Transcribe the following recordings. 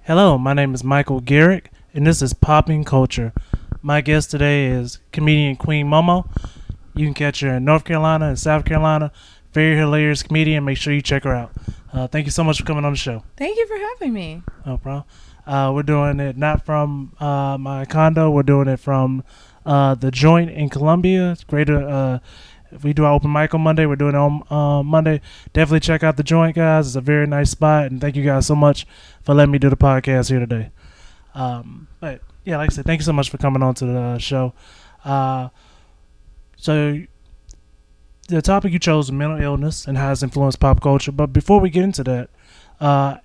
Hello, my name is Michael Garrick, and this is PoppinCulture. My guest today is comedian Queen Momo. You can catch her in North Carolina and South Carolina. Very hilarious comedian. Make sure you check her out. Thank you so much for coming on the show. Thank you for having me. No problem. We're doing it not from my condo. We're doing it from the Joint in Columbia. It's greater. We do our open mic on Monday. We're doing it on Monday. Definitely check out the Joint, guys. It's a very nice spot, and thank you guys so much for letting me do the podcast here today. But yeah, like I said, thank you so much for coming on to the show. So the topic you chose was mental illness and how it's influenced pop culture. But before we get into that,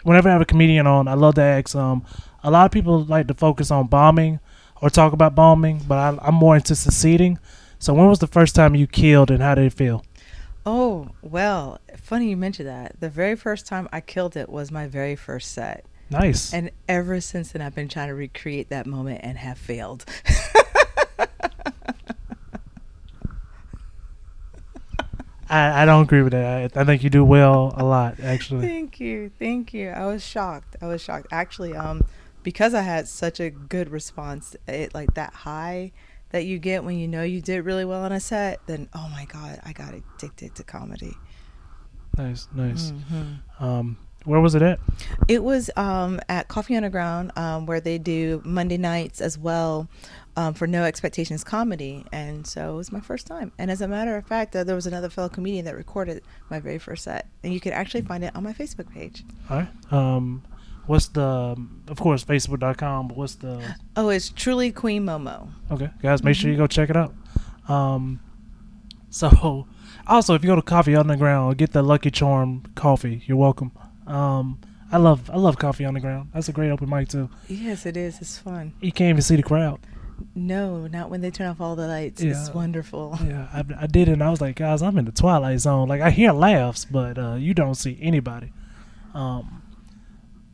whenever I have a comedian on, I love to ask. A lot of people like to focus on bombing or talk about bombing, but I'm more into succeeding. So when was the first time you killed, and how did it feel? Oh, well, funny you mentioned that. The very first time I killed it was my very first set. Nice. And ever since then, I've been trying to recreate that moment and have failed. I don't agree with that. I think you do well a lot, actually. Thank you. I was shocked. Actually, because I had such a good response, like that high that you get when you know you did really well on a set, then oh my god, I got addicted to comedy. Nice. Mm-hmm. Where was it at? It was at Coffee Underground, where they do Monday nights as well, for No Expectations Comedy, and so it was my first time. And as a matter of fact, there was another fellow comedian that recorded my very first set, and you can actually find it on my Facebook page. All right. What's the, of course, Facebook.com, but what's the... Oh, it's truly Queen Momo. Okay, guys, make sure you go check it out. So, also, if you go to Coffee Underground, get the Lucky Charm coffee. You're welcome. I love Coffee Underground. That's a great open mic, too. Yes, it is. It's fun. You can't even see the crowd. No, not when they turn off all the lights. Yeah. It's wonderful. Yeah, I did it, and I was like, guys, I'm in the Twilight Zone. Like, I hear laughs, but you don't see anybody.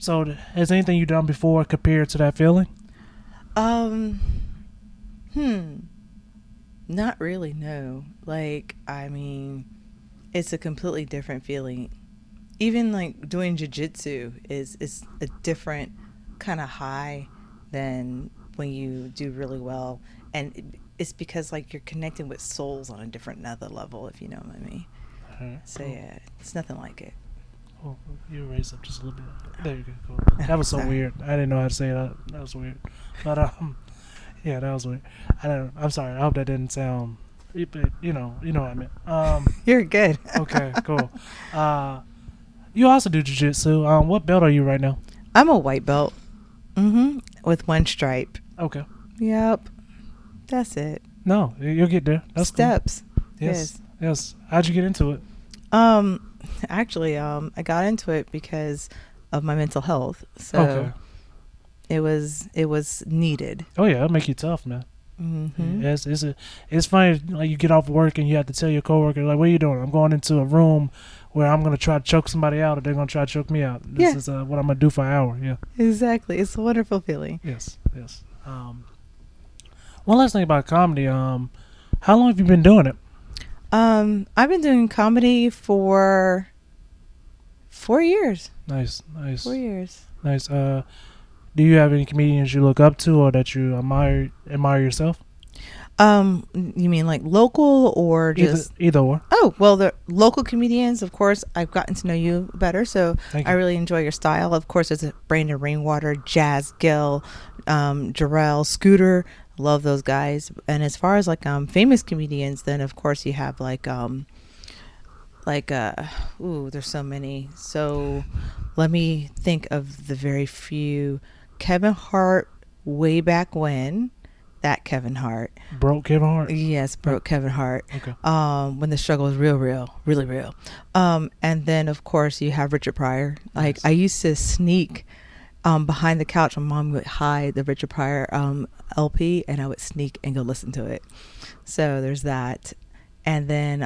So has anything you done before compared to that feeling? Not really, no. Like, I mean, it's a completely different feeling. Even like doing Jiu Jitsu is a different kind of high than when you do really well. And it's because like you're connecting with souls on a different another level, if you know what I mean. So cool. yeah, it's nothing like it. Oh, you raised up just a little bit. There you go. Cool. That was so weird. I didn't know how to say that. That was weird. But yeah, that was weird. I'm sorry. I hope that didn't sound. But you know what I meant. You're good. Okay, cool. You also do jiu-jitsu. What belt are you right now? I'm a white belt. With one stripe. Okay. Yep. That's it. No, you'll get there. That's steps. Cool. Yes. How'd you get into it? Actually, I got into it because of my mental health. So okay. it was needed. Oh yeah, it'll make you tough, man. Mm-hmm. It's funny, like you get off work and you have to tell your coworker, like, what are you doing? I'm going into a room where I'm going to try to choke somebody out, or they're going to try to choke me out. This is what I'm going to do for an hour. Yeah. Exactly. It's a wonderful feeling. Yes. One last thing about comedy. How long have you been doing it? I've been doing comedy for 4 years. Nice. 4 years. Nice. Do you have any comedians you look up to or that you admire yourself? You mean like local or just either or? Oh, well, the local comedians, of course, I've gotten to know you better, so I really enjoy your style. Of course, there's Brandon Rainwater, Jazz Gill, Jarrell, Scooter. Love those guys. And as far as like famous comedians, then of course you have there's so many. So let me think of the very few. Kevin Hart, way back when. That Kevin Hart. Broke Kevin Hart? Yes, broke Kevin Hart. Okay. When the struggle was really real. And then of course you have Richard Pryor. Like I used to sneak behind the couch. My mom would hide the Richard Pryor LP, and I would sneak and go listen to it. So there's that. And then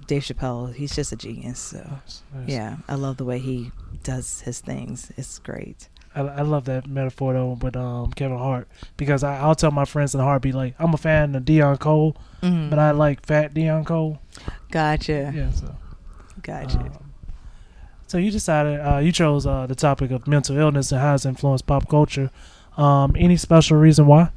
Dave Chappelle, he's just a genius. So nice. Yeah, I love the way he does his things. It's great. I love that metaphor though with Kevin Hart, because I'll tell my friends in the heartbeat, like, I'm a fan of Deion Cole, but I like fat Deion Cole. Gotcha. Yeah, so gotcha. So you decided you chose the topic of mental illness and how it's influenced pop culture. Any special reason why?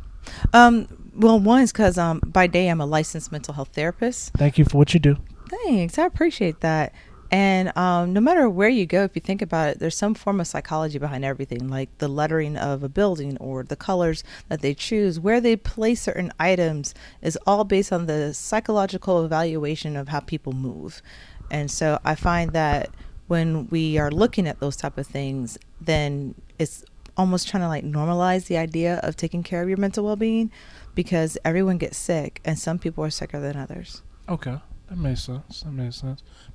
Well, one is because by day I'm a licensed mental health therapist. Thank you for what you do. Thanks, I appreciate that. And no matter where you go, if you think about it, there's some form of psychology behind everything, like the lettering of a building or the colors that they choose, where they place certain items is all based on the psychological evaluation of how people move. And so I find that when we are looking at those type of things, then it's almost trying to like normalize the idea of taking care of your mental well-being, because everyone gets sick and some people are sicker than others. Okay. That makes sense.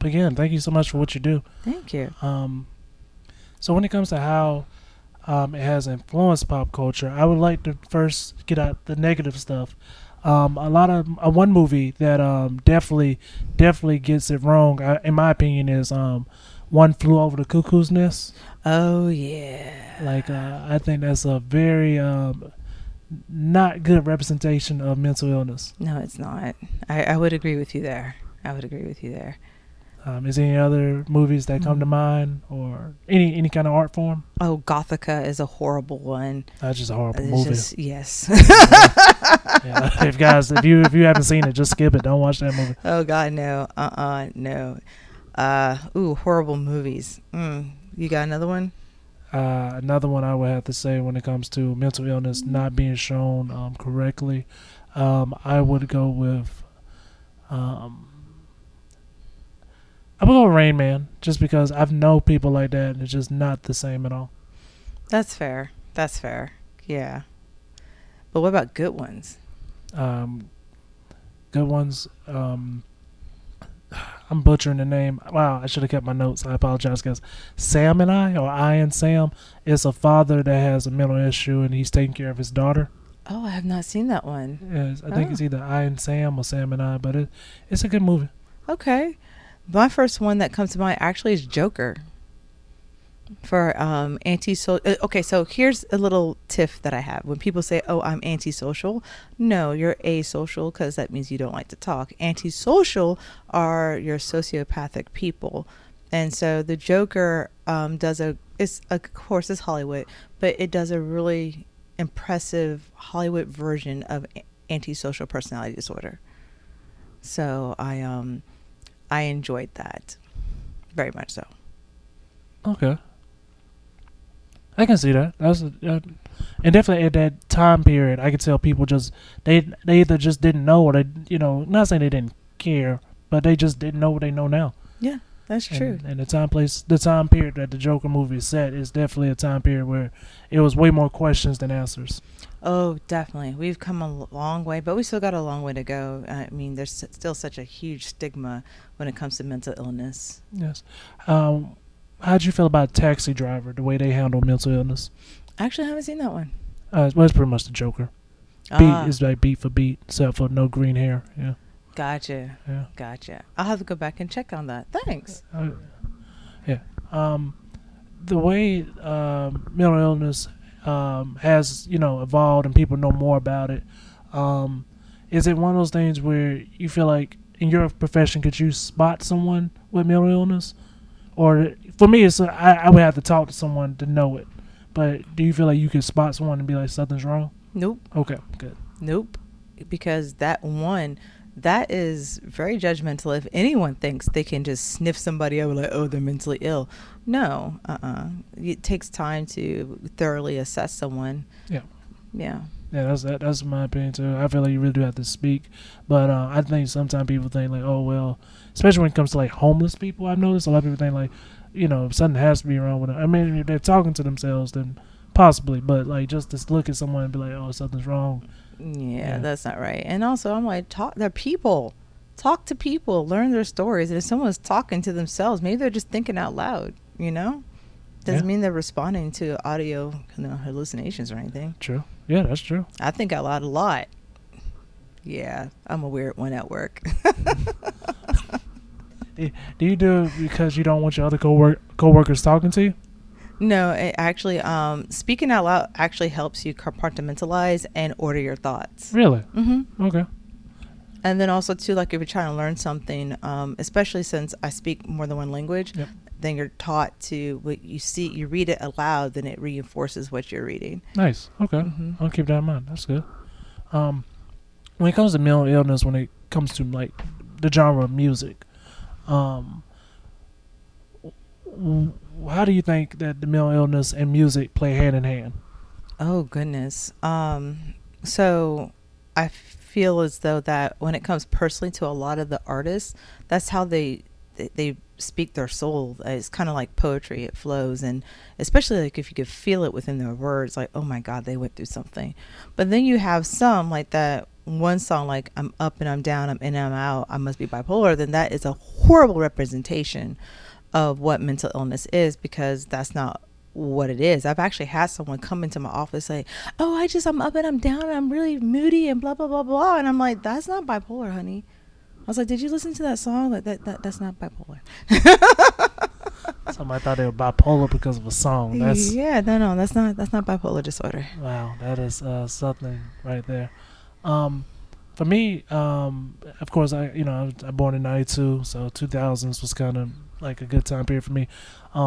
But again, thank you so much for what you do. Thank you. So when it comes to how it has influenced pop culture, I would like to first get out the negative stuff. A lot of one movie that definitely gets it wrong, in my opinion, is One Flew Over the Cuckoo's Nest. Oh yeah. Like I think that's a very not good representation of mental illness. No, it's not. I would agree with you there. Is there any other movies that come to mind, or any kind of art form? Oh, Gothica is a horrible one. That's just a horrible It's movie. Yes. Yeah, if you haven't seen it, just skip it. Don't watch that movie. Oh God, no. No. Horrible movies. You got another one? Another one I would have to say when it comes to mental illness not being shown correctly, I would go with Rain Man, just because I've known people like that and it's just not the same at all. That's fair. Yeah. But what about good ones? Good ones. I'm butchering the name. Wow, I should have kept my notes. I apologize, guys. Sam and I and Sam is a father that has a mental issue and he's taking care of his daughter. Oh, I have not seen that one. Yes, I think it's either I and Sam or Sam and I, but it's a good movie. Okay. My first one that comes to mind actually is Joker. For antisocial. Okay, so here's a little tiff that I have. When people say, "Oh, I'm antisocial," no, you're asocial, because that means you don't like to talk. Antisocial are your sociopathic people, and so the Joker it's of course it's Hollywood, but it does a really impressive Hollywood version of antisocial personality disorder. So I enjoyed that very much so. Okay. I can see that. And definitely at that time period, I could tell people they either just didn't know, or they, not saying they didn't care, but they just didn't know what they know now. Yeah, that's true. And the time period that the Joker movie is set is definitely a time period where it was way more questions than answers. Oh, definitely. We've come a long way, but we still got a long way to go. I mean, there's still such a huge stigma when it comes to mental illness. Yes. How'd you feel about Taxi Driver, the way they handle mental illness? Actually, I haven't seen that one. It's pretty much the Joker. It's like beat for beat, except for no green hair. Yeah. Gotcha. Yeah. Gotcha. I'll have to go back and check on that. Thanks. Yeah. The way mental illness has evolved and people know more about it, is it one of those things where you feel like in your profession could you spot someone with mental illness? Or for me, I would have to talk to someone to know it. But do you feel like you could spot someone and be like, something's wrong? Nope. Okay, good. Nope. Because that is very judgmental. If anyone thinks they can just sniff somebody over like, oh, they're mentally ill. No. It takes time to thoroughly assess someone. Yeah. Yeah. Yeah, that's my opinion too. I feel like you really do have to speak, but I think sometimes people think like, oh well, especially when it comes to like homeless people. I've noticed a lot of people think like, something has to be wrong with them. I mean, if they're talking to themselves, then possibly, but like just to look at someone and be like, oh, something's wrong. Yeah, that's not right. And also, I'm like, they're people. Talk to people, learn their stories. And if someone's talking to themselves, maybe they're just thinking out loud. Doesn't mean they're responding to audio hallucinations or anything. True. Yeah, that's true. I think out loud a lot. Yeah, I'm a weird one at work. Do you do it because you don't want your other co-workers talking to you? No, it actually, speaking out loud actually helps you compartmentalize and order your thoughts. Really? Mm-hmm. Okay. And then also, too, like if you're trying to learn something, especially since I speak more than one language, then you're taught to, what you see, you read it aloud, then it reinforces what you're reading. Nice. Okay. Mm-hmm. I'll keep that in mind. That's good. When it comes to mental illness, when it comes to like the genre of music, how do you think that the mental illness and music play hand in hand? Oh goodness. So I feel as though that when it comes personally to a lot of the artists, that's how they speak their soul. It's kind of like poetry. It flows, and especially like if you could feel it within their words, like, oh my God, they went through something. But then you have some like that one song, like I'm up and I'm down, I'm in and I'm out, I must be bipolar. Then that is a horrible representation of what mental illness is, because that's not what it is. I've actually had someone come into my office say, oh, I'm up and I'm down and I'm really moody and blah blah blah blah, and I'm like, that's not bipolar, honey. I was like, did you listen to that song? Like that's not bipolar. Somebody thought they were bipolar because of a song. No, that's not bipolar disorder. Wow, that is something right there. For me, of course, I was born in '92, so 2000s was kind of like a good time period for me.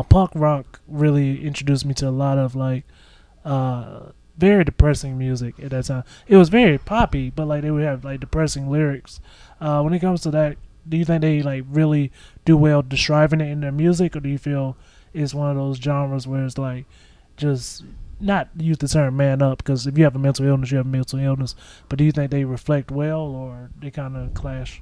Punk rock really introduced me to a lot of like very depressing music at that time. It was very poppy, but like they would have like depressing lyrics. When it comes to that, do you think they like really do well describing it in their music, or do you feel it's one of those genres where it's like just not use the term man up, because if you have a mental illness, you have a mental illness, but do you think they reflect well, or they kind of clash?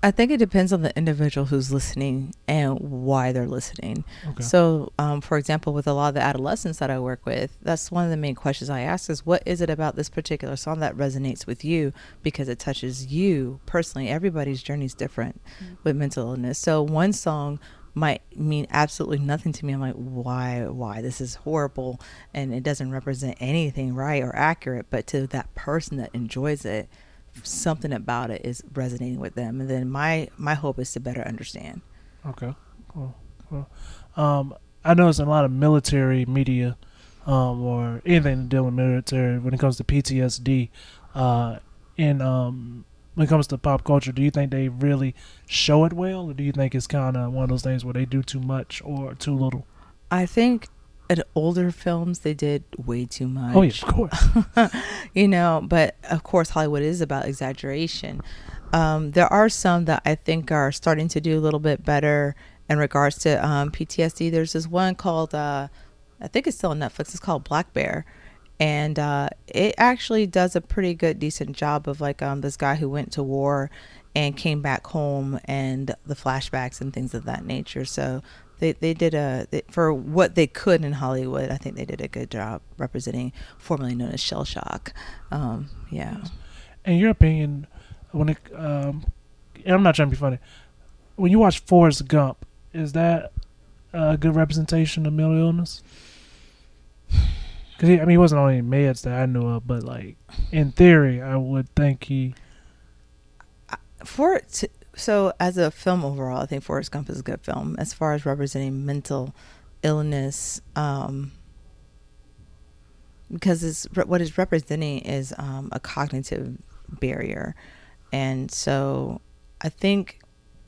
I think it depends on the individual who's listening and why they're listening. Okay. So, for example, with a lot of the adolescents that I work with, that's one of the main questions I ask is, what is it about this particular song that resonates with you because it touches you personally? Everybody's journey is different with mental illness. So one song might mean absolutely nothing to me. I'm like, why? This is horrible, and it doesn't represent anything right or accurate. But to that person that enjoys it, something about it is resonating with them, and then my hope is to better understand. Okay, cool. I notice in a lot of military media, or anything to deal with military, when it comes to PTSD, when it comes to pop culture, do you think they really show it well, or do you think it's kind of one of those things where they do too much or too little? I think in older films they did way too much. Oh yes, of course. But of course Hollywood is about exaggeration. There are some that I think are starting to do a little bit better in regards to PTSD. There's this one called I think it's still on Netflix. It's called Black Bear, and it actually does a pretty good decent job of like this guy who went to war and came back home, and the flashbacks and things of that nature. So they did for what they could in Hollywood, I think they did a good job representing formerly known as shell shock. Yeah. In your opinion, when and I'm not trying to be funny, when you watch Forrest Gump, is that a good representation of mental illness? Because he wasn't on any meds that I knew of, but like in theory, I would think he. So as a film overall, I think Forrest Gump is a good film as far as representing mental illness, because what it's representing is a cognitive barrier. And so I think,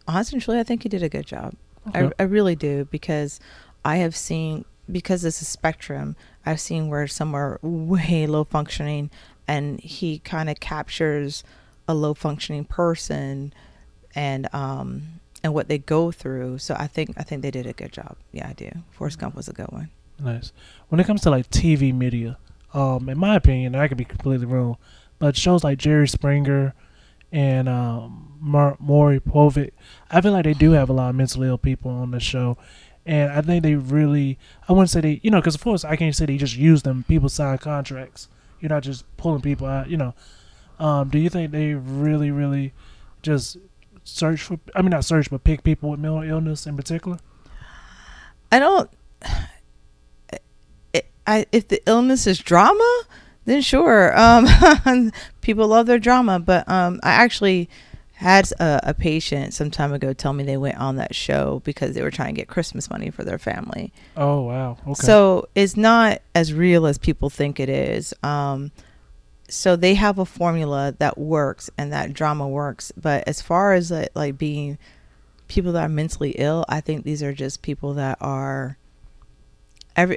honestly and truly, I think he did a good job. Okay. I really do, because I have seen, because it's a spectrum, I've seen where some are way low functioning, and he kind of captures a low functioning person and what they go through. So I think they did a good job. Yeah, I do. Forrest Gump was a good one. Nice. When it comes to like TV media, in my opinion, I could be completely wrong, but shows like Jerry Springer and Maury Povich, I feel like they do have a lot of mentally ill people on the show. And I think they really, I wouldn't say they, because of course I can't say they just use them. People sign contracts. You're not just pulling people out, Do you think they really, really just not search, but pick people with mental illness in particular? I don't, if the illness is drama, then sure. People love their drama, but I actually had a patient some time ago tell me they went on that show because they were trying to get Christmas money for their family. Oh, wow. Okay. So it's not as real as people think it is. So they have a formula that works, and that drama works. But as far as like being people that are mentally ill, I think these are just people that are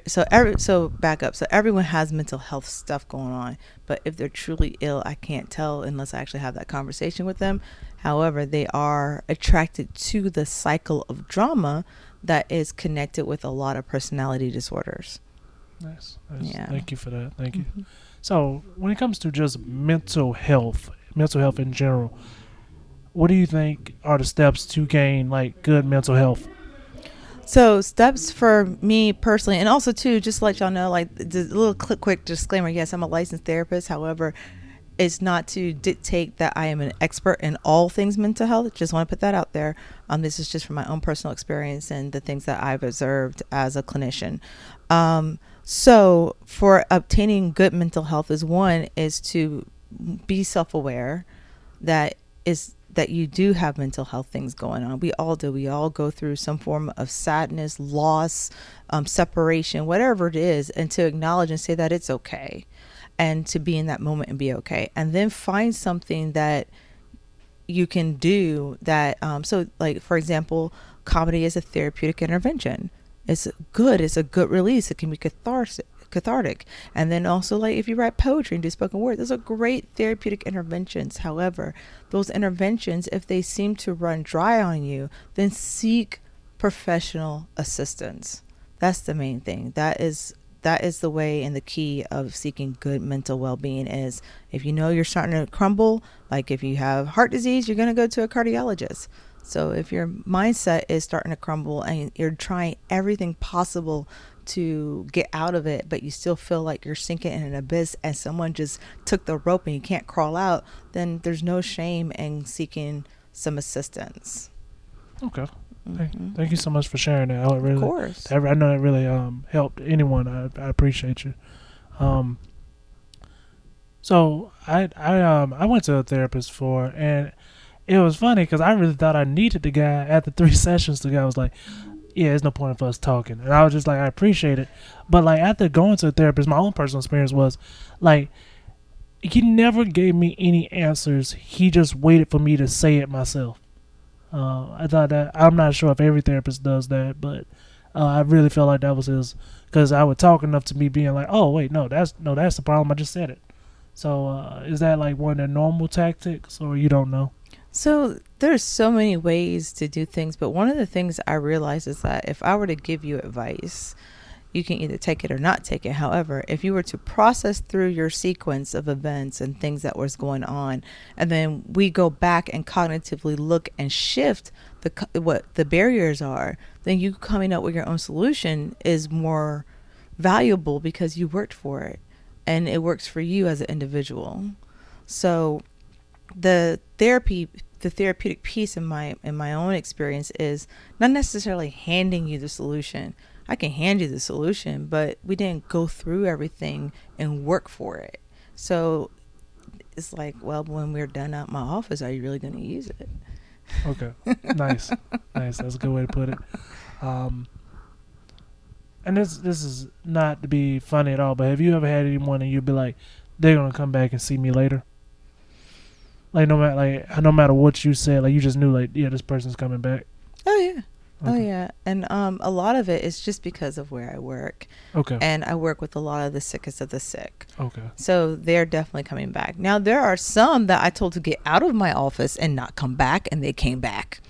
so back up. So everyone has mental health stuff going on, but if they're truly ill, I can't tell unless I actually have that conversation with them. However, they are attracted to the cycle of drama that is connected with a lot of personality disorders. Nice. Yeah. Thank you for that. Thank you. So when it comes to just mental health in general, what do you think are the steps to gain like good mental health? So steps for me personally, and also too, just to let y'all know, like the little quick disclaimer. Yes, I'm a licensed therapist. However, it's not to dictate that I am an expert in all things mental health. Just want to put that out there. This is just from my own personal experience and the things that I've observed as a clinician. So for obtaining good mental health is to be self-aware that you do have mental health things going on. We all do. We all go through some form of sadness, loss, separation, whatever it is, and to acknowledge and say that it's okay, and to be in that moment and be okay, and then find something that you can do that. So like, for example, comedy is a therapeutic intervention. It's good. It's a good release. It can be cathartic. And then also, like, if you write poetry and do spoken word, those are great therapeutic interventions. However, those interventions, if they seem to run dry on you, then seek professional assistance. That's the main thing. That is the way and the key of seeking good mental well-being. Is if you know you're starting to crumble, like if you have heart disease, you're going to go to a cardiologist. So if your mindset is starting to crumble and you're trying everything possible to get out of it, but you still feel like you're sinking in an abyss and someone just took the rope and you can't crawl out, then there's no shame in seeking some assistance. Okay. Thank you so much for sharing that. Of course. I know that really helped anyone. I appreciate you. So I went to a therapist and it was funny because I really thought I needed the guy. After 3 sessions, the guy was like, yeah, there's no point of us talking. And I was just like, I appreciate it. But like after going to a therapist, my own personal experience was like, he never gave me any answers. He just waited for me to say it myself. I thought that, I'm not sure if every therapist does that, but I really felt like that was his, because I would talk enough to me being like, oh wait, that's the problem. I just said it. So is that like one of their normal tactics, or you don't know? So there's so many ways to do things, but one of the things I realized is that if I were to give you advice, you can either take it or not take it. However, if you were to process through your sequence of events and things that was going on, and then we go back and cognitively look and shift what the barriers are, then you coming up with your own solution is more valuable because you worked for it and it works for you as an individual. So the therapeutic piece in my own experience is not necessarily handing you the solution. I can hand you the solution, but we didn't go through everything and work for it. So it's like, well, when we're done at my office, are you really going to use it? Okay. Nice. That's a good way to put it. And this is not to be funny at all, but have you ever had anyone and you'd be like, they're going to come back and see me later? Like no matter what you said, like you just knew, like, yeah, this person's coming back. Oh yeah. Okay. Oh yeah. And a lot of it is just because of where I work. Okay. And I work with a lot of the sickest of the sick. Okay. So they're definitely coming back. Now there are some that I told to get out of my office and not come back, and they came back.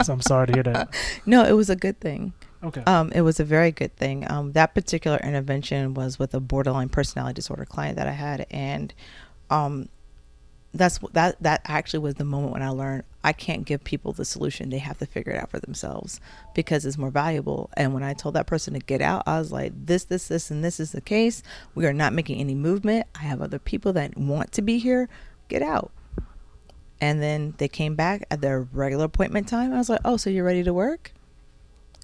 I'm sorry to hear that. No, it was a good thing. Okay. It was a very good thing. That particular intervention was with a borderline personality disorder client that I had, and that actually was the moment when I learned I can't give people the solution. They have to figure it out for themselves because it's more valuable. And when I told that person to get out, I was like, this, and this is the case. We are not making any movement. I have other people that want to be here. Get out. And then they came back at their regular appointment time. I was like, oh, so you're ready to work?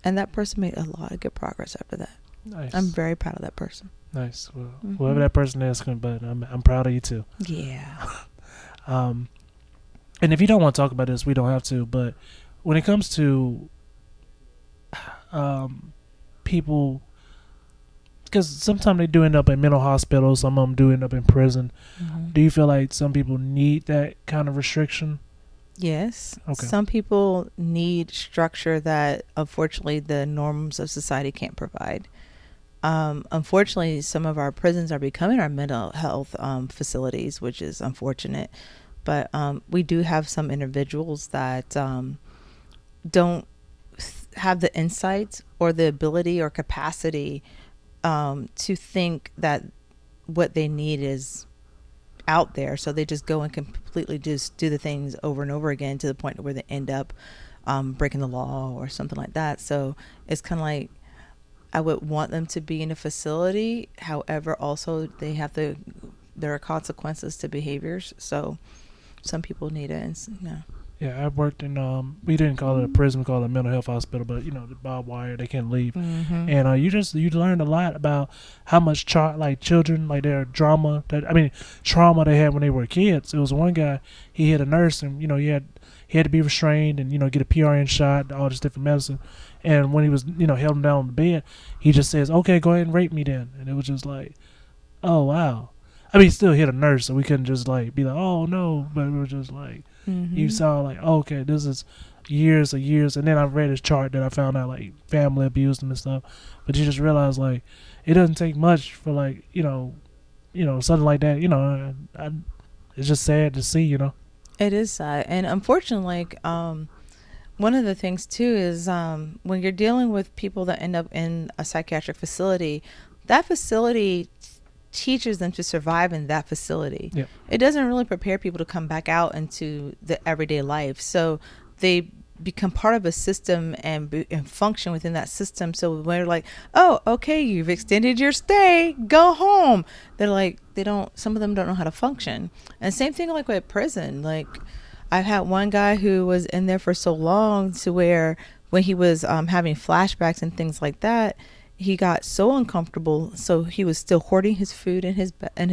And that person made a lot of good progress after that. Nice. I'm very proud of that person. Nice. Well, whoever that person is, but I'm proud of you too. Yeah. And if you don't want to talk about this, we don't have to. But when it comes to people, because sometimes they do end up in mental hospitals, some of them do end up in prison. Mm-hmm. Do you feel like some people need that kind of restriction? Yes. Okay. Some people need structure that unfortunately the norms of society can't provide. Unfortunately, some of our prisons are becoming our mental health facilities, which is unfortunate. But we do have some individuals that don't have the insights or the ability or capacity to think that what they need is out there, so they just go and completely just do the things over and over again to the point where they end up breaking the law or something like that. So it's kind of like, I would want them to be in a facility, however also there are consequences to behaviors, so some people need it. And Yeah, I worked in we didn't call it a prison, we called it a mental health hospital, but the barbed wire, they can't leave. mm-hmm. And you learned a lot about how much like children, like their trauma they had when they were kids. It was one guy, he hit a nurse, and he had to be restrained and get a PRN shot, all this different medicine. And when he was held him down on the bed, he just says, "Okay, go ahead and rape me then." And it was just like, oh wow. I mean, he still hit a nurse, so we couldn't just like be like, "Oh no," but we were just like, Mm-hmm. you saw like, okay, this is years of years. And then I read his chart that I found out like family abused him and stuff. But you just realize like it doesn't take much for like something like that. It's just sad to see. It is sad, and unfortunately, like one of the things too is when you're dealing with people that end up in a psychiatric facility, that facility teaches them to survive in that facility. Yep. It doesn't really prepare people to come back out into the everyday life. So they become part of a system and function within that system. So when they're like, oh, okay, you've extended your stay, go home. They're like, some of them don't know how to function. And same thing like with prison. Like I've had one guy who was in there for so long to where when he was having flashbacks and things like that, he got so uncomfortable, so he was still hoarding his food in his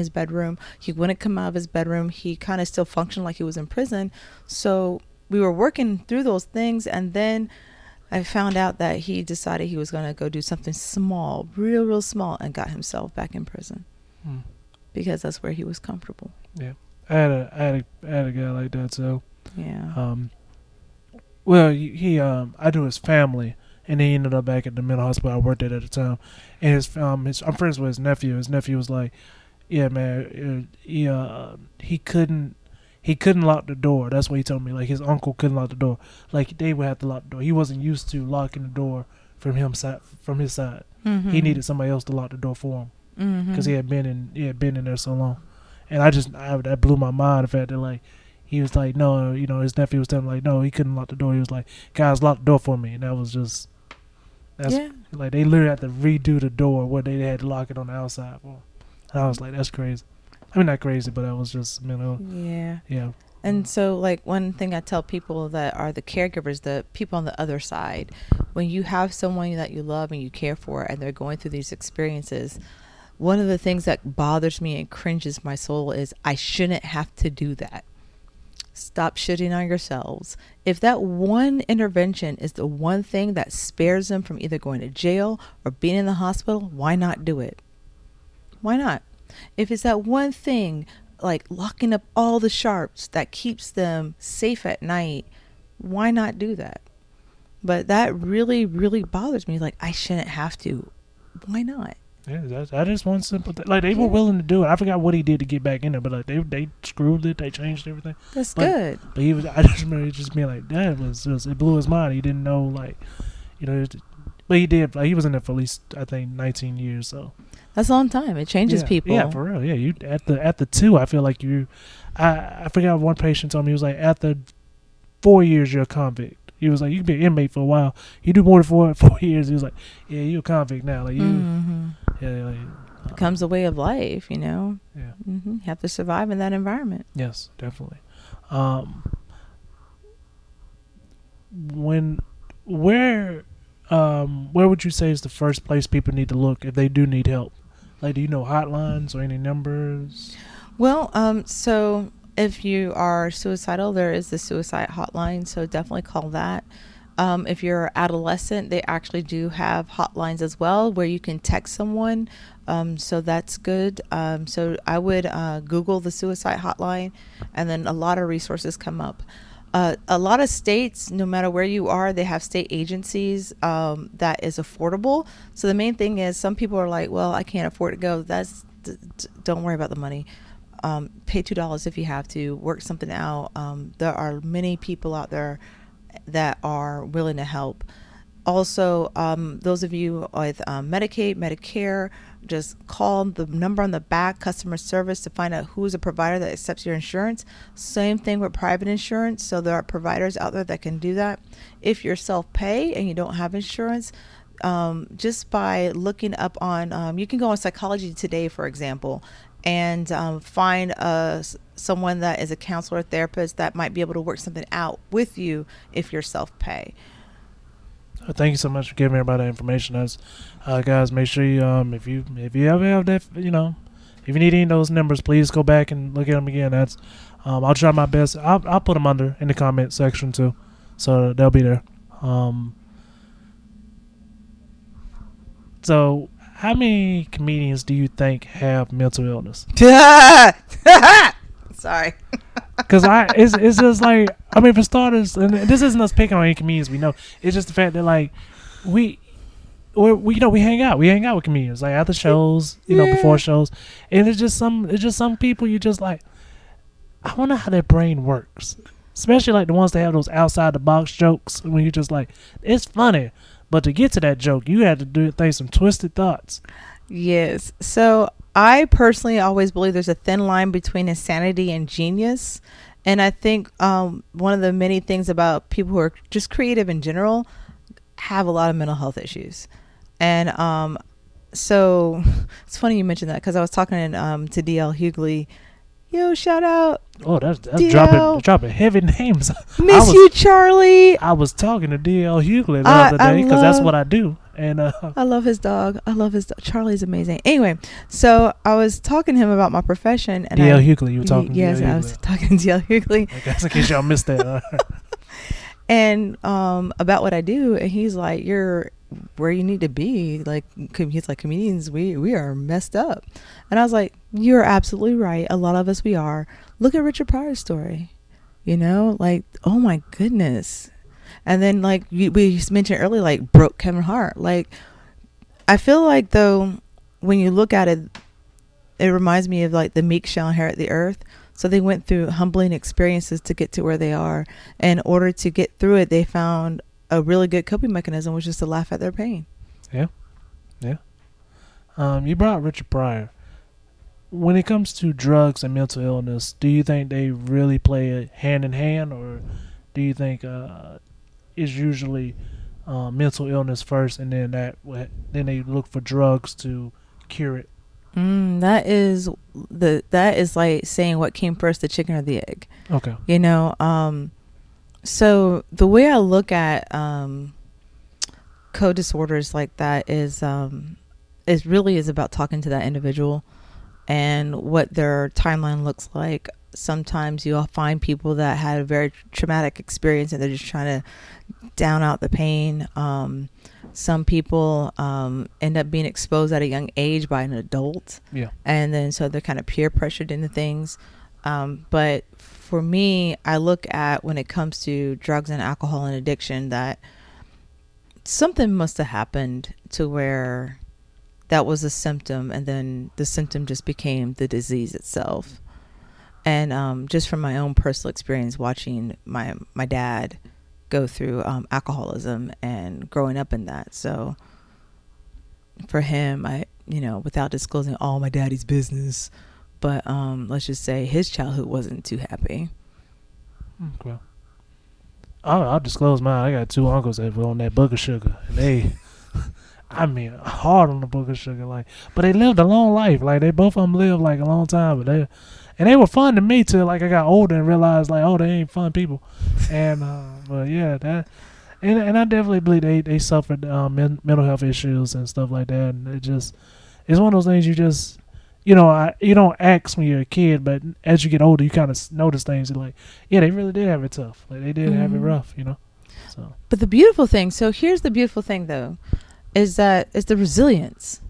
bedroom. He wouldn't come out of his bedroom. He kind of still functioned like he was in prison. So we were working through those things, and then I found out that he decided he was going to go do something small, real small, and got himself back in prison because that's where he was comfortable. Yeah, I had a guy like that. So yeah. Well, I knew his family. And he ended up back at the mental hospital I worked at the time. And I'm friends with his nephew. His nephew was like, "Yeah, man, he couldn't lock the door." That's what he told me. Like his uncle couldn't lock the door. Like they would have to lock the door. He wasn't used to locking the door from his side. Mm-hmm. He needed somebody else to lock the door for him because he had been in there so long. And that blew my mind, the fact that like. He was like, no, his nephew was telling him, like, no, he couldn't lock the door. He was like, guys, lock the door for me. And that was just, like, they literally had to redo the door where they had to lock it on the outside for. And I was like, that's crazy. I mean, not crazy, but that was just, Yeah. Yeah. And so, like, one thing I tell people that are the caregivers, the people on the other side, when you have someone that you love and you care for and they're going through these experiences, one of the things that bothers me and cringes my soul is I shouldn't have to do that. Stop shitting on yourselves. If that one intervention is the one thing that spares them from either going to jail or being in the hospital, why not do it? Why not? If it's that one thing, like locking up all the sharps that keeps them safe at night, why not do that? But that really, really bothers me. Like, I shouldn't have to. Why not? Yeah, that is one simple thing. Like, they were willing to do it. I forgot what he did to get back in there, but like they screwed it, they changed everything. That's good. But I just remember just being like, that it blew his mind. He didn't know, like, but he did. Like, he was in there for at least, I think, 19 years. So that's a long time. It changes people. Yeah, for real. Yeah, you at the 2, I feel like I forgot one patient told me, he was like, after 4 years you're a convict. He was like, you can be an inmate for a while. You do more than 4 years. He was like, yeah, you're a convict now. Like, you, becomes a way of life, Yeah. You have to survive in that environment. Yes, definitely. Where would you say is the first place people need to look if they do need help? Like, do you know hotlines or any numbers? Well, so if you are suicidal, there is the suicide hotline, so definitely call that. If you're adolescent, they actually do have hotlines as well where you can text someone, so that's good. So I would Google the suicide hotline, and then a lot of resources come up. A lot of states, no matter where you are, they have state agencies that is affordable. So the main thing is, some people are like, well, I can't afford to go. Don't worry about the money. Pay $2 if you have to. Work something out. There are many people out there that are willing to help. Also, those of you with Medicaid, Medicare, just call the number on the back, customer service, to find out who's a provider that accepts your insurance. Same thing with private insurance. So there are providers out there that can do that. If you're self-pay and you don't have insurance, just by looking up on, you can go on Psychology Today, for example, and find someone that is a counselor or therapist that might be able to work something out with you if you're self-pay. Thank you so much for giving everybody that information. As guys, make sure you if you ever have that, if you need any of those numbers, please go back and look at them again. That's I'll try my best. I'll put them under in the comment section too, so they'll be there. So how many comedians do you think have mental illness? Sorry. Because it's just like, I mean, for starters, and this isn't us picking on any comedians we know. It's just the fact that like we hang out with comedians like after shows, before shows, and it's just some people you just like. I wonder how their brain works, especially like the ones that have those outside the box jokes when you just like, it's funny, but to get to that joke, you had to think some twisted thoughts. Yes. So I personally always believe there's a thin line between insanity and genius. And I think one of the many things about people who are just creative in general have a lot of mental health issues. And so it's funny you mentioned that, because I was talking to DL Hughley. Yo, shout out. Oh, that's DL. dropping heavy names. Miss you, Charlie. I was talking to DL Hughley the other day because that's what I do. And I love his dog. Charlie's amazing. Anyway, so I was talking to him about my profession. And DL Hughley, you were talking to Yes, I was talking to DL Hughley. I guess in case y'all missed that. And about what I do. And he's like, you're where you need to be. Like, he's like, comedians, we are messed up. And I was like, you're absolutely right. A lot of us, we are. Look at Richard Pryor's story. Like, oh my goodness. And then, like, we mentioned earlier, like, broke Kevin Hart. Like, I feel like, though, when you look at it, it reminds me of, like, the meek shall inherit the earth. So they went through humbling experiences to get to where they are. And in order to get through it, they found a really good coping mechanism, which is to laugh at their pain. Yeah. You brought Richard Pryor. When it comes to drugs and mental illness, do you think they really play hand in hand, or do you think it's usually mental illness first, and then then they look for drugs to cure it? That is like saying what came first, the chicken or the egg. Okay. So the way I look at code disorders like that is really about talking to that individual and what their timeline looks like. Sometimes you'll find people that had a very traumatic experience and they're just trying to down out the pain. Some people end up being exposed at a young age by an adult. Yeah. And then so they're kind of peer pressured into things. But for me, I look at, when it comes to drugs and alcohol and addiction, that something must have happened to where that was a symptom, and then the symptom just became the disease itself. And just from my own personal experience watching my dad go through alcoholism and growing up in that. So for him, I without disclosing all my daddy's business, but let's just say his childhood wasn't too happy. Well, I'll disclose mine. I got two uncles that were on that booger sugar, and they, I mean, hard on the booger sugar, like, but they lived a long life. Like, they both of them lived like a long time, but they were fun to me till like I got older and realized like, oh, they ain't fun people. And but yeah, that, and I definitely believe they suffered mental health issues and stuff like that. And it's one of those things you just, you don't ask when you're a kid, but as you get older, you kind of notice things. You're like, yeah, they really did have it tough. Like, they did have it rough, So. But the beautiful thing, so here's the beautiful thing though, is the resilience.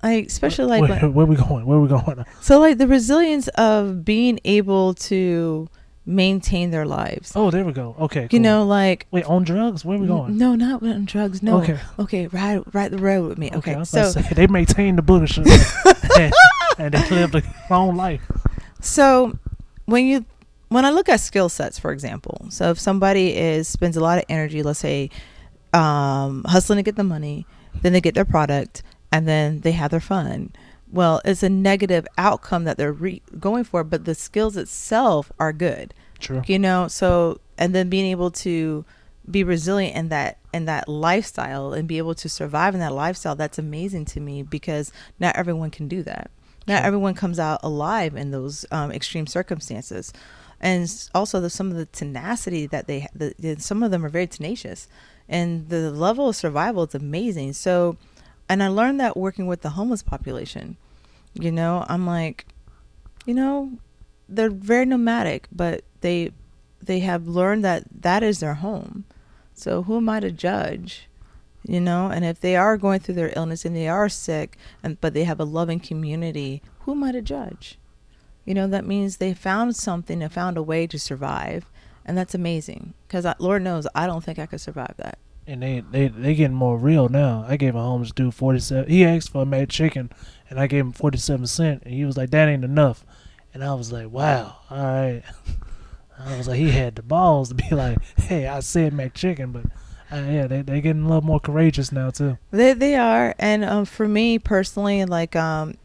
Like, especially like where we going? So like the resilience of being able to maintain their lives. Oh, there we go. Okay, cool. You know, like, wait, on drugs? Where are we going? No, not on drugs. No. Okay, ride the road with me. Okay, I was about to say, they maintain the bush and they live a long life. So when I look at skill sets, for example, so if somebody spends a lot of energy, let's say hustling to get the money, then they get their product, and then they have their fun. Well, it's a negative outcome that they're going for, but the skills itself are good. True. You know, so, and then being able to be resilient in that lifestyle and be able to survive in that lifestyle, that's amazing to me, because not everyone can do that. Not everyone comes out alive in those extreme circumstances. And also some of the tenacity that some of them are very tenacious, and the level of survival is amazing. So, and I learned that working with the homeless population, you know, I'm like, you know, they're very nomadic, but they have learned that is their home. So who am I to judge, you know? And if they are going through their illness and they are sick, but they have a loving community, who am I to judge? You know, that means they found something and found a way to survive. And that's amazing, because Lord knows I don't think I could survive that. And they getting more real now. I gave a homeless dude 47. He asked for a made chicken, and I gave him 47 cents, and he was like, "That ain't enough." And I was like, "Wow, all right." I was like, he had the balls to be like, "Hey, I said make chicken," but yeah, they getting a little more courageous now too. They are, and for me personally, like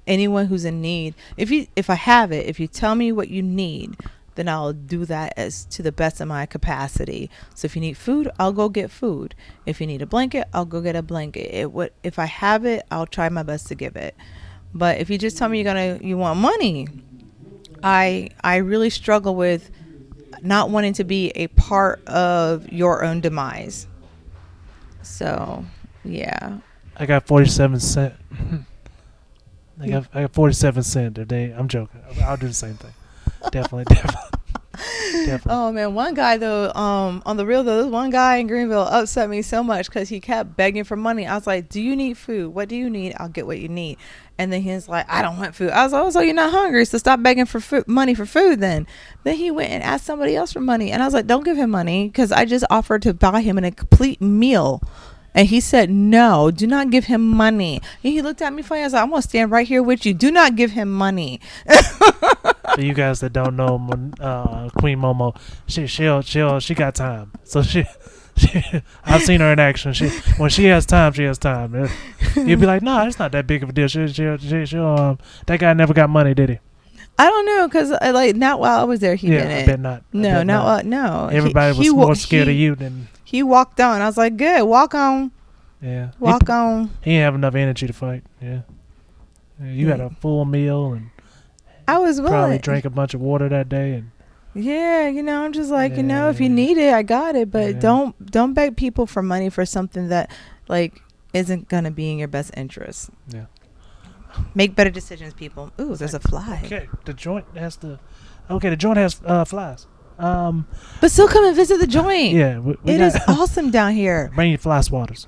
anyone who's in need, if I have it, if you tell me what you need, then I'll do that as to the best of my capacity. So if you need food, I'll go get food. If you need a blanket, I'll go get a blanket. If I have it, I'll try my best to give it. But if you just tell me you want money, I really struggle with not wanting to be a part of your own demise. So yeah, I got 47 cents. I got 47 cents today. I'm joking. I'll do the same thing. Definitely. Oh man, one guy though, on the real though, this one guy in Greenville upset me so much because he kept begging for money. I was like, "Do you need food? What do you need? I'll get what you need." And then he's like, "I don't want food." I was like, "Oh, so you're not hungry? So stop begging for money for food then." Then he went and asked somebody else for money, and I was like, "Don't give him money," because I just offered to buy him a complete meal. And he said, "No, do not give him money." And he looked at me funny. I was like, "I'm going to stand right here with you. Do not give him money." For you guys that don't know, Queen Momo, she got time. So she I've seen her in action. When she has time, she has time. You'd be like, "No, it's not that big of a deal." That guy never got money, did he? I don't know, because not while I was there, he didn't. I bet not. No, no. Everybody was more scared of you than... He walked on. I was like, "Good, walk on." Yeah. Walk on. He didn't have enough energy to fight. Yeah. You had a full meal, and I was probably drank a bunch of water that day. And yeah, I'm just like, if you need it, I got it. But don't beg people for money for something that isn't going to be in your best interest. Yeah. Make better decisions, people. Ooh, there's a fly. Okay, the joint has flies. But still come and visit the joint. Yeah, it is awesome down here. Bring your fly swatters.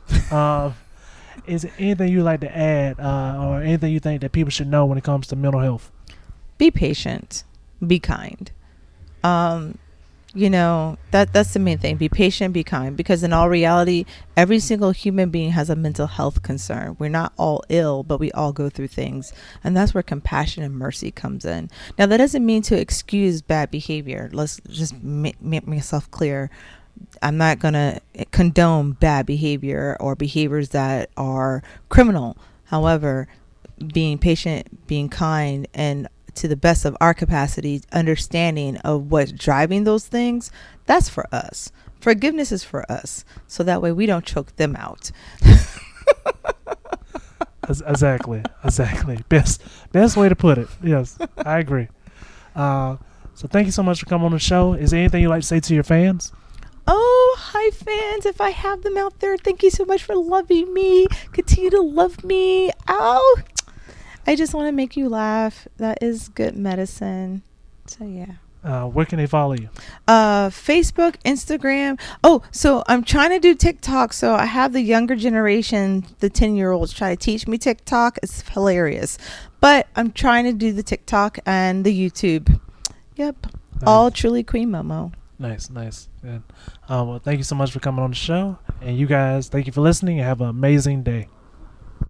Is there anything you like to add, or anything you think that people should know when it comes to mental health? Be patient. Be kind. That's the main thing. Be patient, be kind, because in all reality, every single human being has a mental health concern. We're not all ill, but we all go through things. And that's where compassion and mercy comes in. Now, that doesn't mean to excuse bad behavior. Let's just make myself clear. I'm not going to condone bad behavior or behaviors that are criminal. However, being patient, being kind, and to the best of our capacity, understanding of what's driving those things, that's for us. Forgiveness is for us, so that way we don't choke them out. Exactly. Best way to put it. Yes, I agree. So thank you so much for coming on the show. Is there anything you'd like to say to your fans? Oh, hi fans, if I have them out there, thank you so much for loving me. Continue to love me. Ow. I just want to make you laugh. That is good medicine. So yeah. Where can they follow you? Facebook, Instagram. Oh, so I'm trying to do TikTok. So I have the younger generation, the 10-year-olds, try to teach me TikTok. It's hilarious. But I'm trying to do the TikTok and the YouTube. Yep. All truly Queen Momo. Nice. Good. Well, thank you so much for coming on the show. And you guys, thank you for listening and have an amazing day.